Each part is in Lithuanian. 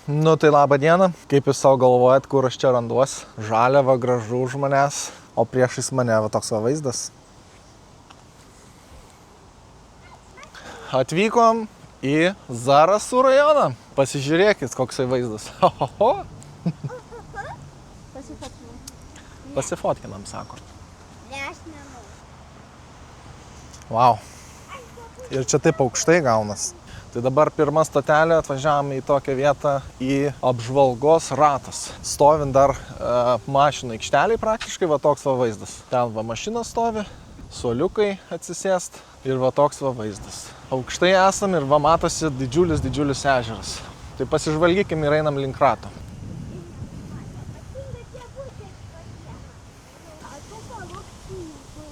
Nu tai labą dieną. Kaip jūs savo galvojat, kur aš čia randuos? Žaliava, gražu už manęs, o priešais mane va toks va vaizdas. Atvykom į Zarasų rajoną. Pasižiūrėkit, koksai vaizdas. Pasifotkinam, sako. Vau. Ir čia taip aukštai gaunas. Tai dabar pirma stotelė, atvažiavome į tokią vietą, į apžvalgos ratas. Stovint dar mašinų aikšteliai praktiškai, va toks va vaizdas. Ten va mašina stovi, suoliukai atsisėst ir va toks va vaizdas. Aukštai esam ir va matosi didžiulis ežeras. Tai pasižvalgykim ir einam link rato.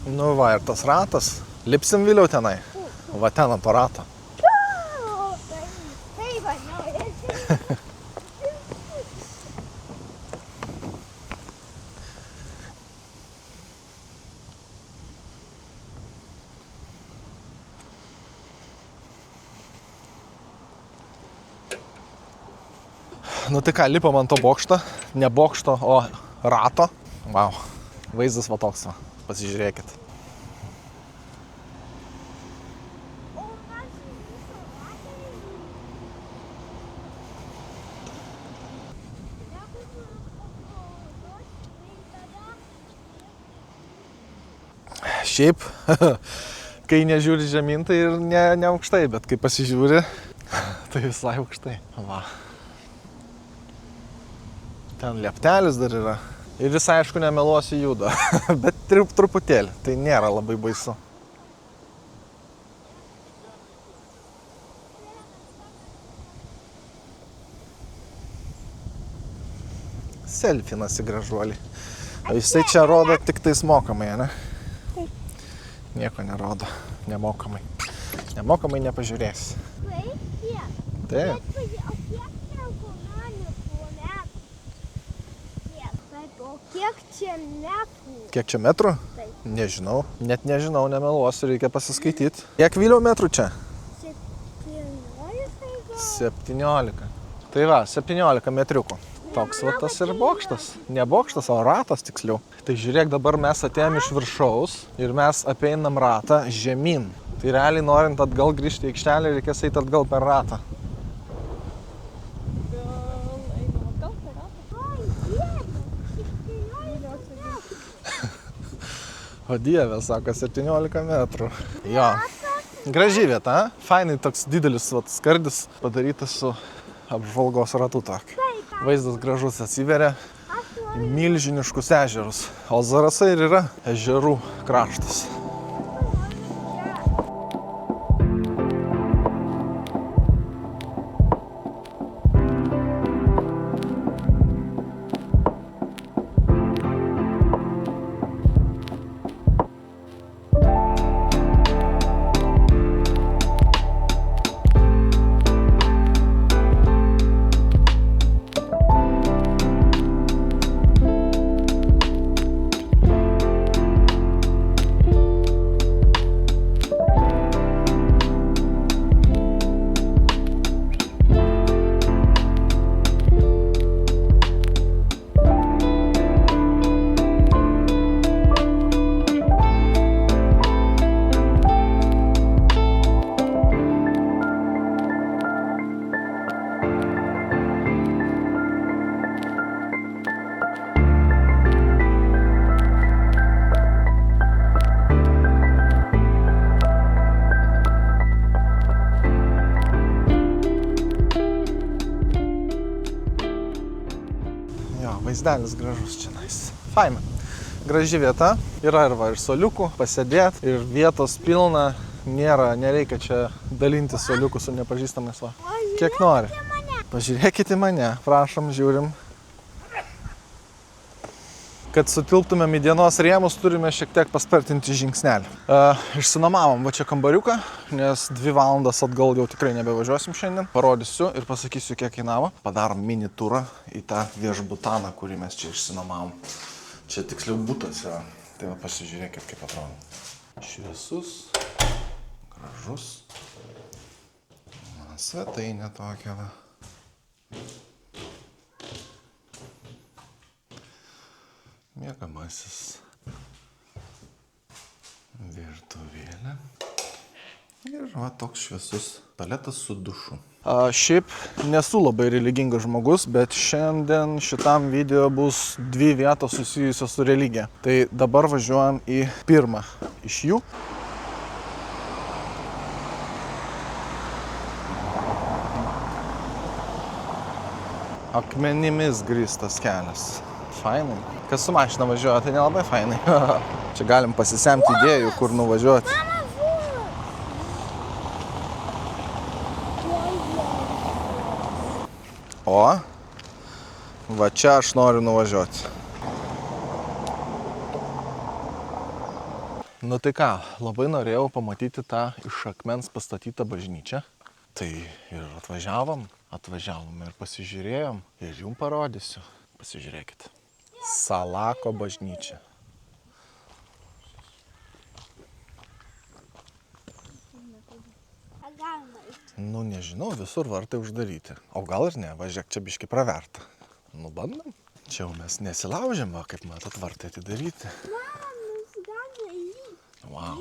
Nu va, ir tas ratas. Lipsim vėliau tenai. Va ten ant to rato. Nu tai ką, lipam ant to bokšto. Ne bokšto, o rato. Vau. Vaizdas va toks va. Pasižiūrėkit. Šiaip, kai nežiūri žemyn, tai ir ne aukštai, bet kai pasižiūri, tai visai aukštai. Va. Ten lieptelis dar yra. Ir jis, aišku, nemeluosiu, juda, bet truputėlį, tai nėra labai baisu. Selfinasi gražuolį. O jisai čia rodo tik tais mokamai, ne? Nieko nerodo, nemokamai. Nemokamai nepažiūrėsi. Taip. Kiek čia metrų? Kiek čia metrų? Taip. Nežinau. Net nežinau, nemeluosiu, reikia pasiskaityti. Kiek Viliau metrų čia? 17. Tai va, 17 metriukų. Toks va tas ir bokštas. Ne bokštas, o ratas tiksliau. Tai žiūrėk, dabar mes atėjom iš viršaus ir mes apeinam ratą žemyn. Tai realiai norint atgal grįžti į aikštelę, reikės eiti atgal per ratą. O dieve, sako, 17 metrų. Jo. Graži vieta, fainai toks didelis skardis padarytas su apžvalgos ratu tokiu. Vaizdas gražus atsiveria į milžiniškus ežerus. O Zarasai ir yra ežerų kraštas. Vaizdelis gražus čia nais. Faina. Graži vieta. Yra ir va, ir suoliukų pasėdėt, ir vietos pilna. Nereikia čia dalinti suoliukų su nepažįstamais va. Kiek nori. Pažiūrėkite mane. Prašom, žiūrim. Kad sutilptumėm į dienos rėmus, turime šiek tiek paspartinti žingsnelį. Išsinuomavom va čia kambariuką, nes 2 valandas atgal jau tikrai nebevažiuosim šiandien. Parodysiu ir pasakysiu, kiek kainavo. Padarom mini turą į tą viešbutaną, kurį mes čia išsinuomavom. Čia tiksliau butas yra. Tai va pasižiūrėkit, kaip atrodo. Šviesus, gražus. Svetainė tokia va. Miegamasis. Virtuvėlė. Ir va, toks šviesus tualetas su dušu. Šiaip nesu labai religingas žmogus, bet šiandien šitam video bus 2 vietos susijusios su religija. Tai dabar važiuojam į pirmą iš jų. Akmenimis grįstas kelias. Fainai. Kas su mašina važiuoja, tai nelabai fainai. Čia galim pasisemti idėjų, kur nuvažiuoti. O, va čia aš noriu nuvažiuoti. Nu tai ką, labai norėjau pamatyti tą iš akmens pastatytą bažnyčią. Tai ir atvažiavom ir pasižiūrėjom ir jums parodysiu. Pasižiūrėkit. Salako bažnyčia. Nu, nežinau, visur vartai uždaryti. O gal ir ne, važiuok, čia biški praverta. Nu, bandom. Čia jau mes nesilaužėm, va, kaip matot, vartai atidaryti. Wow.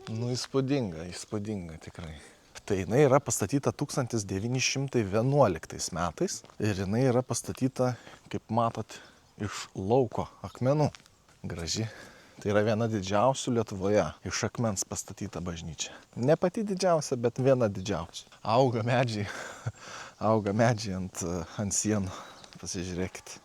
Nu, įspūdinga tikrai. Tai jinai yra pastatyta 1911 metais ir jinai yra pastatyta, kaip matot, iš lauko akmenų. Graži. Tai yra viena didžiausių Lietuvoje iš akmens pastatyta bažnyčia. Ne pati didžiausia, bet viena didžiausia. Auga medžiai ant sienų. Pasižiūrėkit.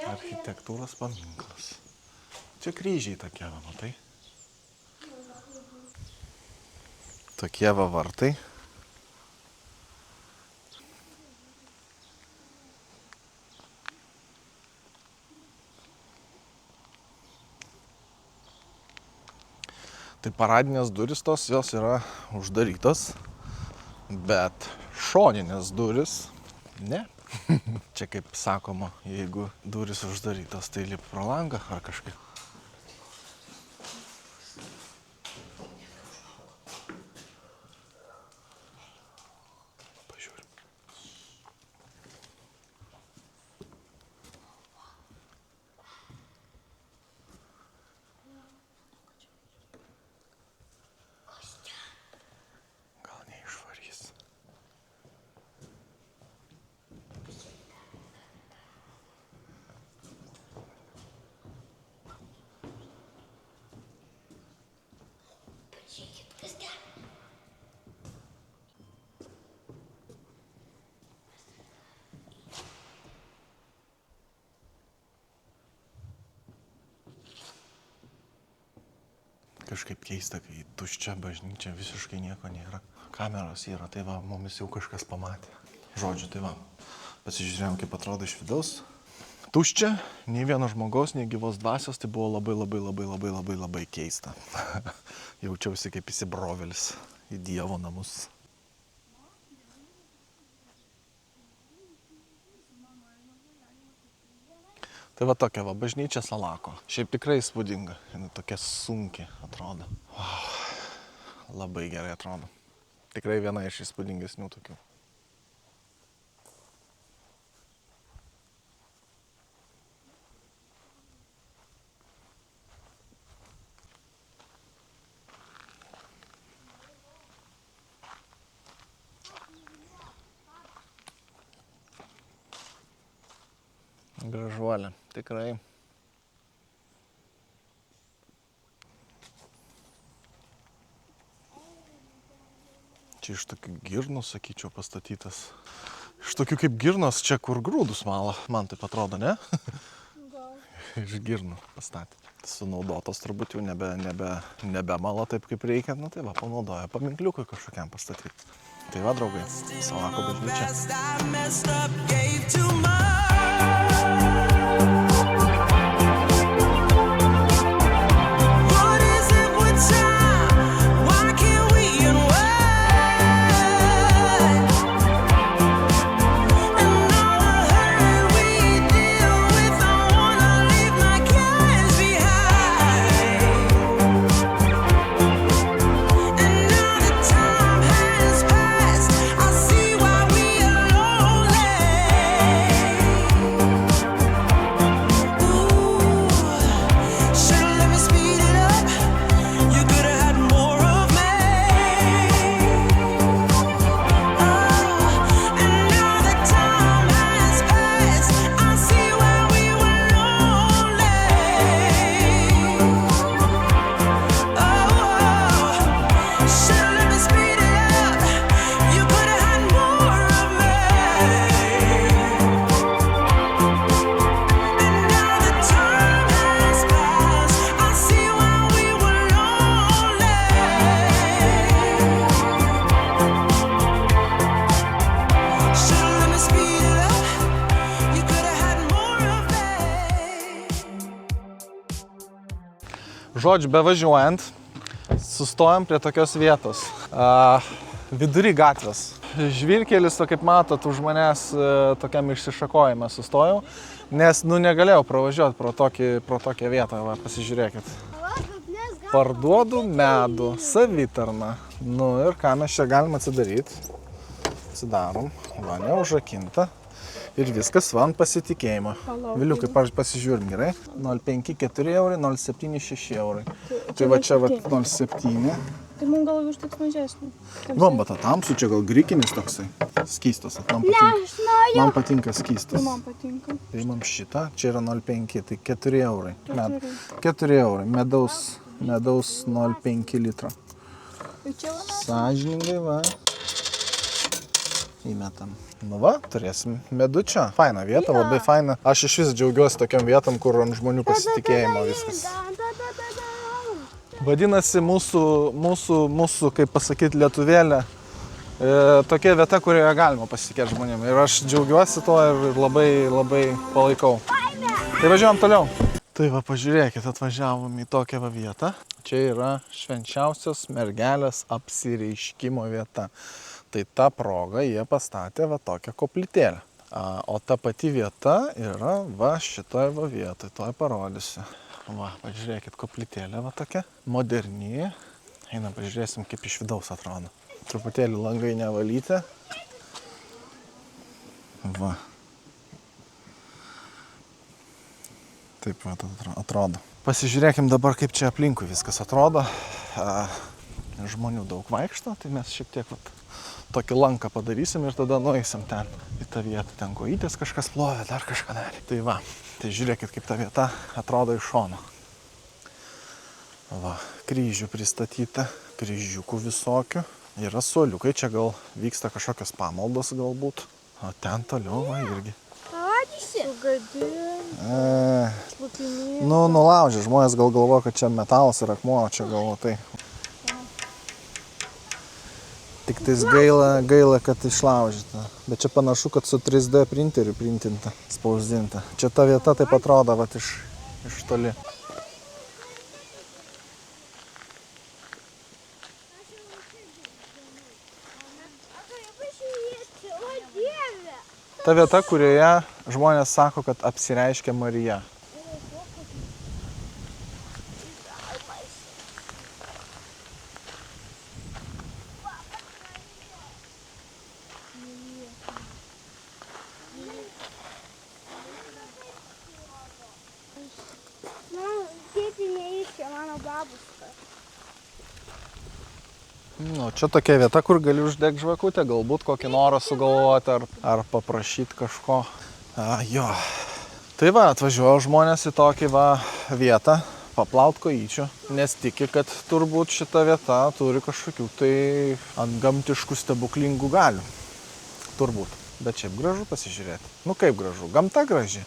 Architektūros paminklas. Čia kryžiai tokie, va, matai? Tokie va vartai. Tai paradinės durys tos, jos yra uždarytos, bet šoninės durys ne. Čia kaip sakoma, jeigu durys uždarytos, tai lip pro langą ar kažkaip. Pažiūrim. Gal neišvarys. Kažkaip keista, kai tuščia bažnyčia, visiškai nieko nėra. Kameros yra, tai va, mumis jau kažkas pamatė. Žodžiu, tai va, pasižiūrėjom, kaip atrodo iš vidaus. Tuščia, nei vieno žmogaus, nei gyvos dvasios, tai buvo labai keista. Jaučiausi kaip įsibrovelis į Dievo namus. Tai va tokia va bažnyčia Salako. Šiaip tikrai įspūdinga. Jinai tokia sunki atrodo. Labai gerai atrodo. Tikrai viena iš įspūdingesnių tokių. Gražuolė, tikrai. Čia iš tokių girnų, sakyčiau, pastatytas. Iš tokių kaip girnos, čia kur grūdus mala, man taip atrodo, ne? Gal. Iš girnų pastatė. Sunaudotos turbūt jau nebemala taip kaip reikia, nu tai va, panaudoja paminkliukui kažkokiam pastatyti. Tai va, draugai, Salako bažnyčia. Žodžiu, bevažiuojant, sustojom prie tokios vietos. Vidury gatvės. Žvyrkelis, kaip matot, už manęs tokiam išsišakojime sustojau, nes negalėjau pravažiuoti pro tokią vietą, va, pasižiūrėkit. Parduodu medų, savitarną. Ir ką mes čia galim atsidaryti? Atsidarom, va, neužrakinta. Ir viskas, va, ant pasitikėjimo. Viliukai, pasižiūrim gerai. 0,54 eurai, 0,76 eurai. Tai va čia va 0,7. Tai man gal užteks mažesnį. Vambata tamsu, čia gal grikinis toksai. Skystas, man patinka skystas. Man patinka. Tai man šitą, čia yra 0,5, tai 4 eurai. 4 eurai, medaus 0,5 litro. Sąžiningai, va. Įmetam. Nu va, turėsim medučio. Faina vieta, labai faina. Aš iš vis džiaugiuosi tokiam vietam, kur ant žmonių pasitikėjimo viskas. Vadinasi, mūsų, kaip pasakyti, lietuvėlė, tokia vieta, kurioje galima pasitikėti žmonėm. Ir aš džiaugiuosi to ir labai palaikau. Tai važiuojam toliau. Tai va, pažiūrėkit, atvažiavom į tokią va vietą. Čia yra švenčiausios mergelės apsireiškimo vieta. Tai ta proga jie pastatė va tokią koplytėlę. O ta pati vieta yra va šitoje va vietoje, toj parodysiu. Va, pažiūrėkit, koplytėlė va tokia, moderni. Einam, pažiūrėsim, kaip iš vidaus atrodo. Truputėlį langai nevalyti. Va. Taip va atrodo. Pasižiūrėkim dabar, kaip čia aplinkui viskas atrodo. Žmonių daug vaikšto, tai mes šiek tiek vat, tokį lanką padarysim ir tada nueisim ten į tą vietą. Ten kojytės kažkas plovė, dar kažką darė. Tai va, tai žiūrėkit, kaip ta vieta atrodo iš šono. Va, kryžių pristatyta, kryžiukų visokių. Yra suoliukai, čia gal vyksta kažkokios pamaldos galbūt. O ten toliau va irgi. Parodysi? Nulaužė, žmonės gal galvo, kad čia metalas ir akmuo, o čia galvo tai. Tik tais gaila, kad išlaužyta. Bet čia panašu, kad su 3D printeriu printinta, spausdinta. Čia ta vieta taip atrodo, vat iš toli. Ta vieta, kurioje žmonės sako, kad apsireiškia Marija. Čia tokia vieta, kur gali uždegti žvakutę, galbūt kokį norą sugalvoti ar paprašyti kažko. Jo. Tai va, atvažiuoja žmonės į tokį va vietą, paplaut kojyčių, nes tiki, kad turbūt šita vieta turi kažkokių tai antgamtiškų stebuklingų galių. Turbūt. Bet šiaip gražu pasižiūrėti. Nu kaip gražu, gamta graži.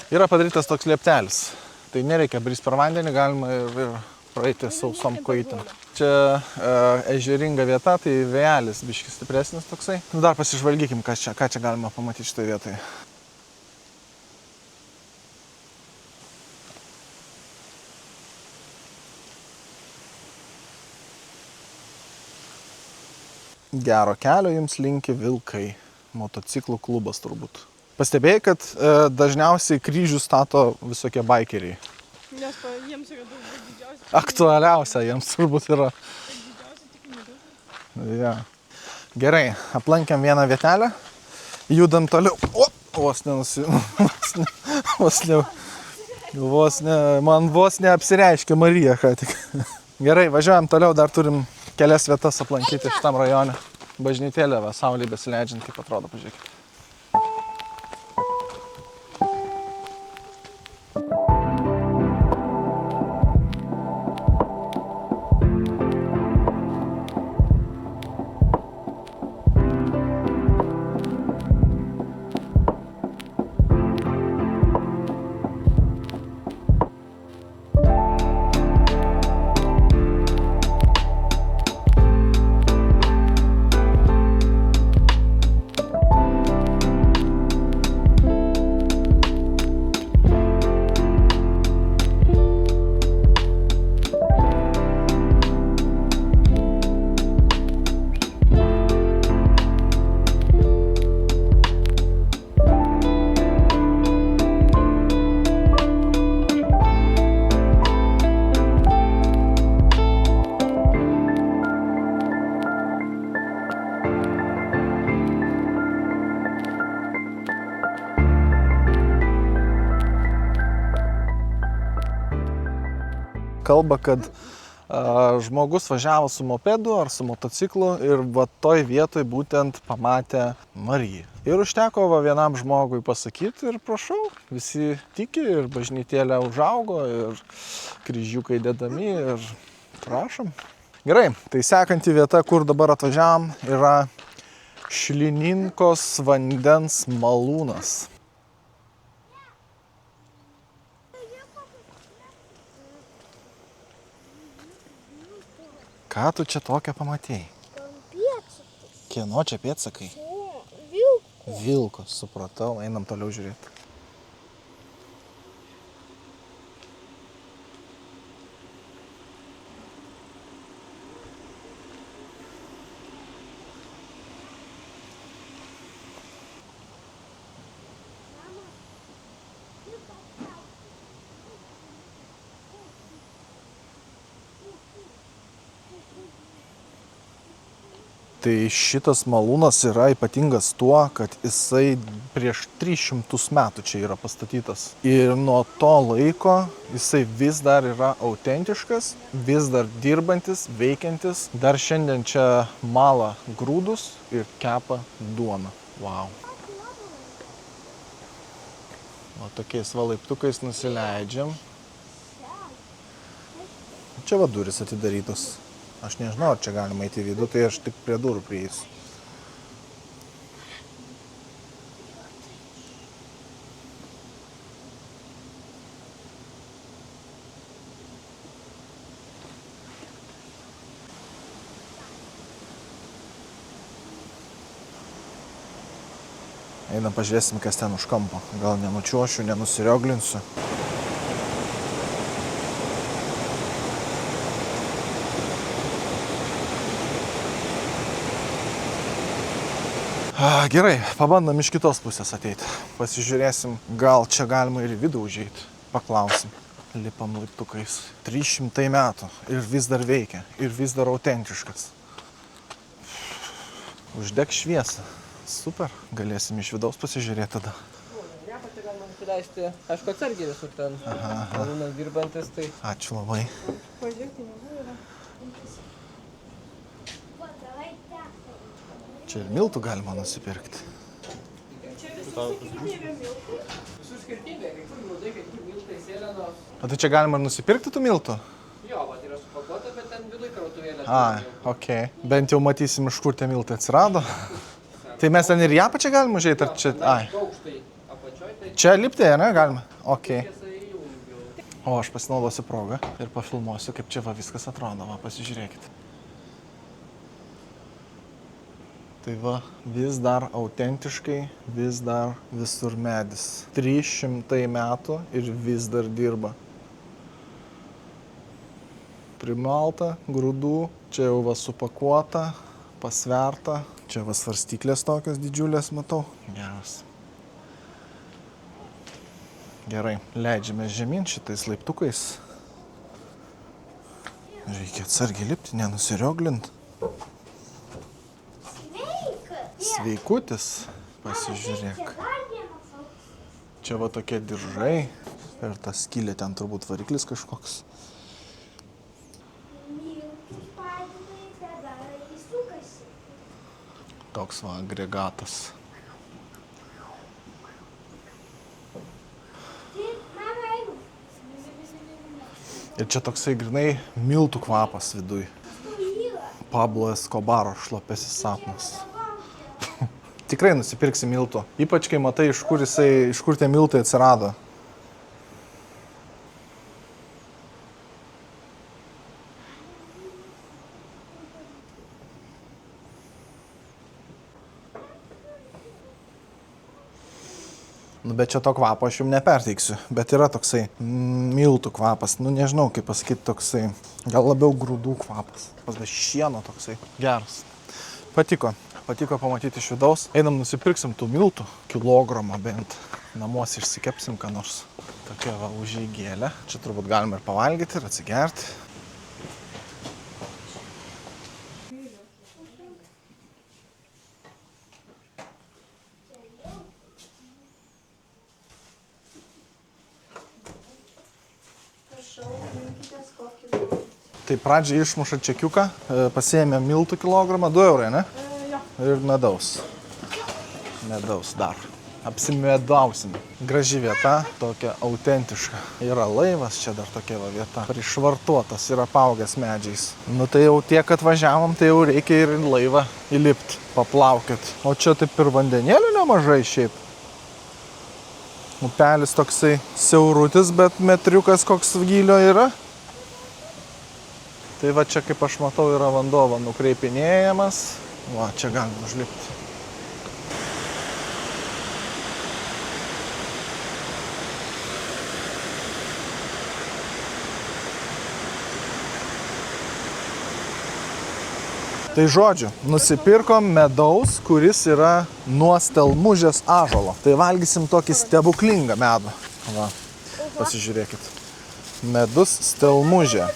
Yra padarytas toks lieptelis. Tai nereikia brist per vandenį, galima ir praeiti sausom kojytėm. Čia ežeringa vieta, tai vėjelis biškis stipresnis toksai. Dar pasižvalgykim, ką čia galima pamatyti šitoje vietoje. Gero kelio jums linki vilkai. Motociklų klubas turbūt. Pastebėjai, kad dažniausiai kryžių stato visokie baikeriai. Nes jiems yra daug didžiausia. Aktualiausia jiems turbūt yra. Ja. Gerai, aplankėm vieną vietelę, judam toliau. Man vos neapsireiškė Marija, ką tik. Gerai, važiuojam toliau, dar turim kelias vietas aplankyti šitam rajone. Bažnytėlė, va, saulė besileidžiant, kaip atrodo, pažiūrėkit. kalba, kad žmogus važiavo su mopedu ar su motociklu ir va toj vietoj būtent pamatė Mariją. Ir užteko va vienam žmogui pasakyti ir prašau, visi tiki ir bažnytėlė užaugo ir kryžiukai dedami ir prašom. Gerai, tai sekanti vieta, kur dabar atvažiavam, yra Šlininkos vandens malūnas. Ką tu čia tokią pamatėjai? Pėdsakas. Kieno čia pėdsakai? O, vilko. Vilko, supratau, einam toliau žiūrėti. Tai šitas malūnas yra ypatingas tuo, kad jisai prieš 300 metų čia yra pastatytas. Ir nuo to laiko jisai vis dar yra autentiškas, vis dar dirbantis, veikiantis. Dar šiandien čia mala grūdus ir kepa duoną. Wow. O tokiais va laiptukais nusileidžiam. Čia va durys atidarytos. Aš nežinau, ar čia galima eiti į vidų, tai aš tik prie durų prieisiu. Einam pažiūrėsim, kas ten už kampo. Gal nenučiuošiu, nenusirioglinsiu. Gerai, pabandom iš kitos pusės ateiti. Pasižiūrėsim, gal čia galima ir į vidų užeiti. Paklausim. Lipam laiptukais. 300 metų ir vis dar veikia. Ir vis dar autentiškas. Uždek šviesą. Super. Galėsim iš vidaus pasižiūrėti tada. Nieko čia galima nusileisti. Aišku, atsargiai visur ten. Malūnas dirbantis, tai... Ačiū labai. Pažiūrėk, tai nebuvo yra. Čia ir miltų galima nusipirkti. Čia visi sakykime yra miltai. Visur skirtingai, kai kur miltai, kai kur miltai, sėlenos. O tai čia galima ir nusipirkti tų miltų? Jo, vat yra supakuota, bet ten viduj krautuvėlė. Okei. Bent jau matysim, iš kur tie miltai atsirado. Tai mes ten ir ją pačią galim užeiti, ar čia... Aukštai apačioj, tai Čia lipti, ne? Galima? Okei. tiesa įjungiau. O aš pasinaudosiu progą ir pafilmuosiu, kaip čia va viskas atrodo. Va, pasižiūrėkit. Tai va, vis dar autentiškai, vis dar visur medis. 300 metų ir vis dar dirba. Primalta, grūdų, čia jau va supakuota, pasverta. Čia va svarstyklės tokios didžiulės, matau. Geras. Gerai, leidžiame žemyn šitais laiptukais. Reikia atsargiai lipti, nenusirioglint. Sveikutis, pasižiūrėk. Čia va tokie diržai ir ta skylė ten turbūt variklis kažkoks. Toks va agregatas. Ir čia toksai grinai miltų kvapas viduj. Pablo Escobaro šlapesis sapnas. Tikrai nusipirksi miltų. Ypač kai matai, iš kur tie miltai atsirado. Nu, bet čia to kvapo aš jums neperteiksiu. Bet yra toksai miltų kvapas. Nu, nežinau, kaip pasakyti, toksai. Gal labiau grūdų kvapas. Pas šieno toksai. Geras. Patiko pamatyti iš vidaus. Einam nusipirksim tų miltų. Kilogramą bent. Namuose išsikepsim ką nors. Tokia va užeigėlė. Čia turbūt galima ir pavalgyti, ir atsigerti. Prašau, rinkitės kokį Tai pradžiai išmuša čekiuką, pasiėmė miltų kilogramą, 2 eurai, ne? Jo. Ir medaus. Medaus dar. Apsimedausim. Graži vieta, tokia autentiška. Yra laivas, čia dar tokia va vieta. Prišvartuotas, yra apaugęs medžiais. Nu tai jau tiek atvažiavom, tai jau reikia ir į laivą įlipti, paplaukit. O čia taip ir vandenėlių nemažai šiaip. Upelis toksai siaurutis, bet metriukas koks gylio yra. Tai va čia, kaip aš matau, yra vanduo nukreipinėjamas. Va, čia galima užlipti. Tai žodžiu, nusipirkom medaus, kuris yra nuo stelmužės ąžuolo. Tai valgysim tokį stebuklingą medų. Va, pasižiūrėkit. Medus stelmužė.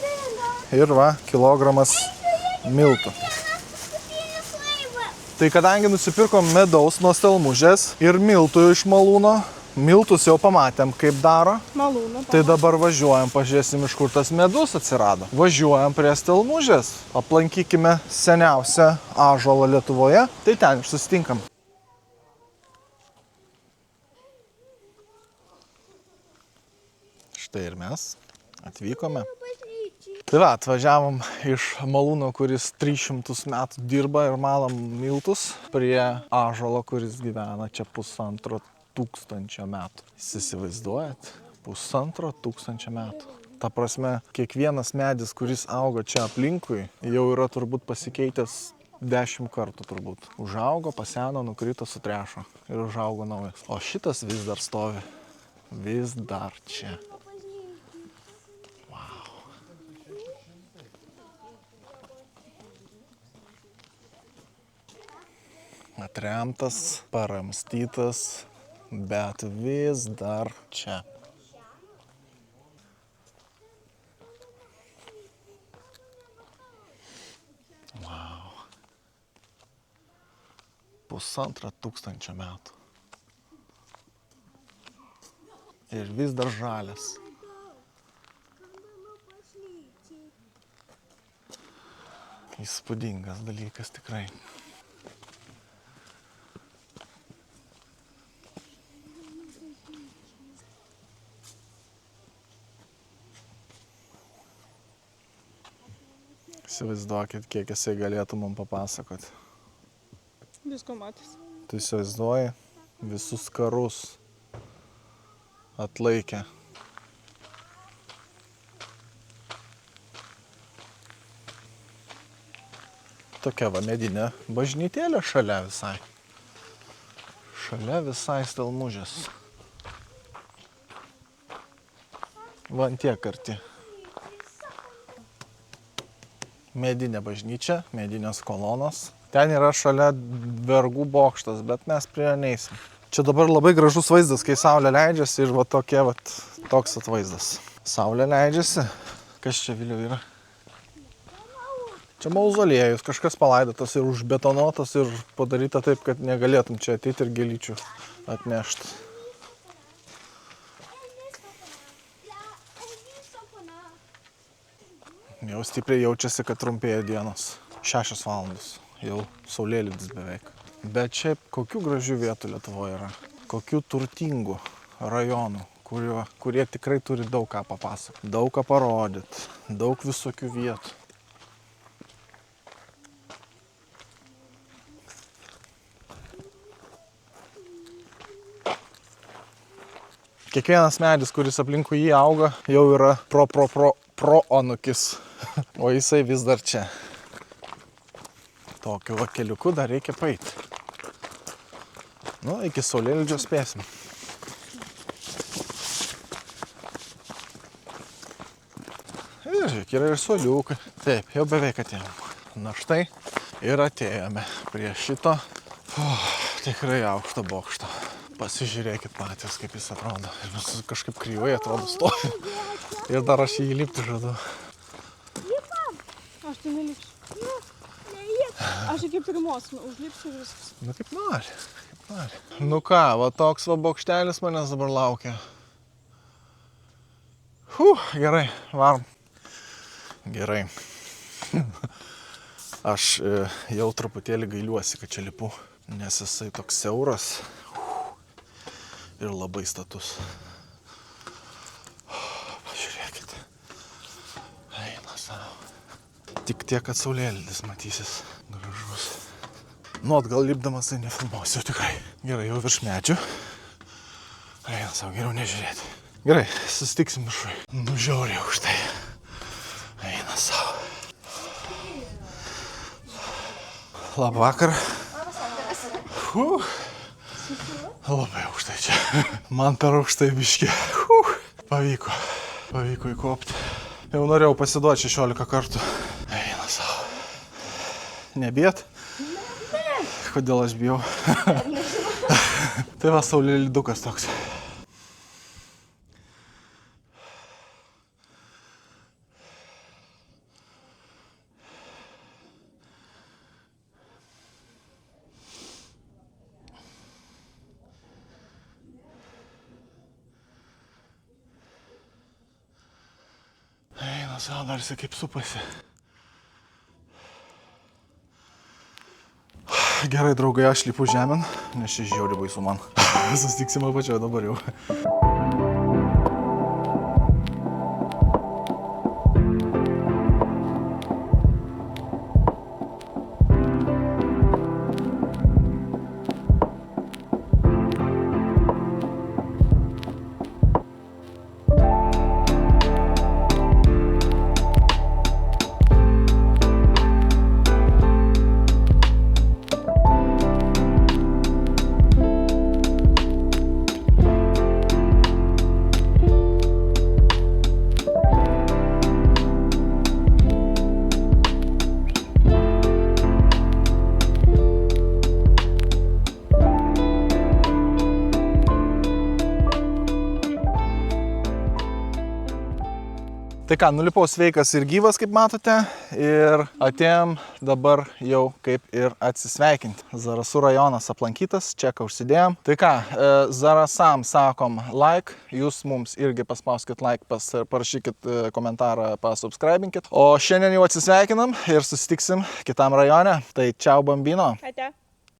Ir va, kilogramas miltų. Tai kadangi nusipirkom medaus nuo stelmužės ir miltų iš malūno, miltus jau pamatėm, kaip daro. Malūną. Tai dabar važiuojam, pažiūrėsim, iš kur tas medus atsirado. Važiuojam prie stelmužės, aplankykime seniausią ąžuolą Lietuvoje, tai ten ir susitinkam. Štai ir mes atvykome. Tai va, atvažiavom iš malūno, kuris 300 metų dirba ir malam miltus, prie ąžuolo, kuris gyvena čia 1500 metų. Jūs įsivaizduojat? 1500 metų. Ta prasme, kiekvienas medis, kuris auga čia aplinkui, jau yra turbūt pasikeitęs 10 kartų turbūt. Užaugo, paseno, nukrito, sutrešo ir užaugo naujas. O šitas vis dar stovi. Vis dar čia. Atremtas, paramstytas, bet vis dar čia. Wow. 1500 metų. Ir vis dar žalias. Įspūdingas dalykas tikrai. Įsivaizduokit, kiek jisai galėtų mums papasakoti. Visko matys. Tu įsivaizduoji, visus karus atlaikė. Tokia va medinė bažnytėlė šalia visai. Šalia visai stelmužės. Va ant tiek arti. Medinė bažnyčia, medinės kolonos. Ten yra šalia vergų bokštas, bet mes prie jo neisim. Čia dabar labai gražus vaizdas, kai saulė leidžiasi ir va toks atvaizdas. Saulė leidžiasi. Kas čia vėliau yra? Čia mauzoliejus, kažkas palaidotas ir užbetonuotas ir padaryta taip, kad negalėtum čia ateiti ir gėlyčių atnešti. Jau stipriai jaučiasi, kad trumpėja dienos. 6 valandos. Jau saulėlydis beveik. Bet šiaip kokių gražių vietų Lietuvoje yra. Kokių turtingų rajonų, kurie tikrai turi daug ką papasakoti. Daug ką parodyti. Daug visokių vietų. Kiekvienas medis, kuris aplinkui jį auga, jau yra proanūkis. O jisai vis dar čia. Tokiu va keliuku dar reikia paeiti. Nu, iki saulėlydžio spėsim. Ir žiūrėk, yra ir suoliukai. Taip, jau beveik atėjom. Na štai ir atėjome prie šito tikrai aukšto bokšto. Pasižiūrėkit patys, kaip jis atrodo. Kažkaip kryvai atrodo stovi. Ir dar aš jį lipti žadu. Aš tai nelipsiu. Aš kaip tik mosiu, užlipsiu ir viskas. Nu kaip nori, kaip nori. Nu ką, va toks va bokštelis manęs dabar laukia. Gerai, varom. Gerai. Aš jau truputėlį gailiuosi, kad čia lipu, nes jisai toks siauras ir labai status. Pažiūrėkit. Eina savo. Tik tiek, kad saulėlydis matysis gražus. Nu, atgal lipdamas tai nefilmuosiu tikrai. Gerai, jau virš medžių. Eina savo, geriau nežiūrėti. Gerai, susitiksim viršui. Nu, žiauriai aukštai. Eina savo. Labą vakar. Labai aukštai čia. Man per aukštai biškį. Pavyko įkopti. Jau norėjau pasiduoti 16 kartų. Eina savo. Nebijot? Ne. Kodėl aš bijau? Tai va, saulėlydukas toks. Eina savo, dar jisai kaip supasi. Gerai, draugai, aš lipu žemėn, nes čia žiauriai baisu man. Susitiksim apačioje dabar jau. Tai ką, nulipau sveikas ir gyvas, kaip matote, ir atėjom dabar jau kaip ir atsisveikinti. Zarasų rajonas aplankytas, čeką užsidėjom. Tai ką, Zarasam sakom like, jūs mums irgi paspauskit like, parašykit komentarą, pasubscribinkit. O šiandien jau atsisveikinam ir susitiksim kitam rajone. Tai čiau bambino. Ate.